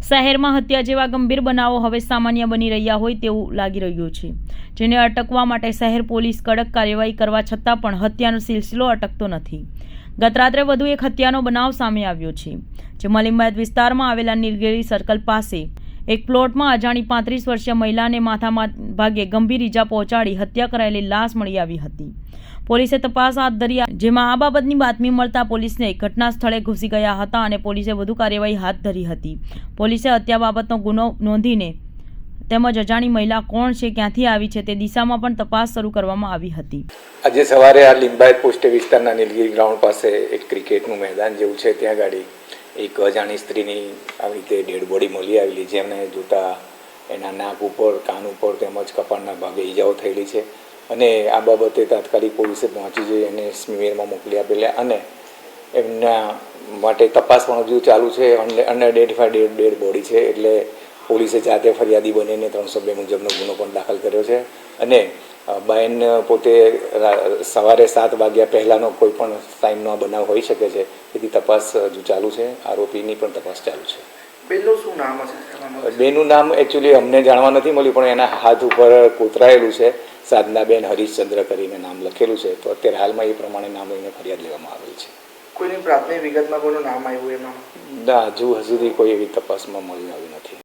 શહેરમાં હત્યા જેવા ગંભીર બનાવો હવે સામાન્ય બની રહ્યા હોય તેવું લાગી રહ્યું છે, જેને અટકવા માટે શહેર પોલીસ કડક કાર્યવાહી કરવા છતાં પણ હત્યાનો સિલસિલો અટકતો નથી. ગત રાત્રે વધુ એક હત્યાનો બનાવ સામે આવ્યો છે, જેમાં લિંબાયત વિસ્તારમાં આવેલા નીલગિરી સર્કલ પાસે એક પ્લોટમાં અજાણી 35 વર્ષીય મહિલાને માથામાં ભાગે ગંભીર ઈજા પહોંચાડી હત્યા કરાયેલી લાશ મળી આવી હતી. પોલીસે તપાસ હાથ ધરી, જેમાં આ બાબતની બાતમી મળતા પોલીસને ઘટના સ્થળે ઘૂસી ગયા હતા અને પોલીસે વધુ કાર્યવાહી હાથ ધરી હતી. પોલીસે હત્યા બાબતનો ગુનો નોંધીને તેમજ અજાણી મહિલા કોણ છે, ક્યાંથી આવી છે તે દિશામાં પણ તપાસ શરૂ કરવામાં આવી હતી. આજે સવારે આ લિંબાયત પોસ્ટ વિસ્તારના નીલગિરી ગ્રાઉન્ડ પાસે એક ક્રિકેટનું મેદાન જેવું છે, ત્યાં ગાડી એક અજાણી સ્ત્રીની આવી રીતે ડેડ બોડી મળી આવેલી, જેમને જોતા એના નાક ઉપર, કાન ઉપર તેમજ કપાળના ભાગે ઈજાઓ થયેલી છે અને આ બાબતે તાત્કાલિક પોલીસે પહોંચી જઈ એને સ્મીમેરમાં મોકલી આપેલા અને એમના માટે તપાસ પણ હજુ ચાલુ છે. અનઆઇડેન્ટિફાઈડ ડેડ બોડી છે, એટલે પોલીસે જાતે ફરિયાદી બનીને 302 મુજબનો ગુનો પણ દાખલ કર્યો છે અને બાયન પોતે સવારે 7 વાગ્યા પહેલાંનો કોઈ પણ ટાઈમનો બનાવ હોઈ શકે છે, એથી તપાસ હજુ ચાલુ છે. આરોપીની પણ તપાસ ચાલુ છે. બેનનું શું નામ હશે? બેનનું નામ એકચ્યુઅલી અમને જાણવા નથી મળ્યું, પણ એના હાથ ઉપર કોતરાયેલું છે સાધનાબેન હરીશચંદ્ર કરીને નામ લખેલું છે. તો અત્યારે હાલમાં એ પ્રમાણે નામ લઈને ફરિયાદ લેવામાં આવેલી છે. કોઈની પ્રાથમિક વિગતમાં કોઈનું નામ આવ્યું એમાં? ના, હજુ સુધી કોઈ એવી તપાસમાં મળી આવી નથી.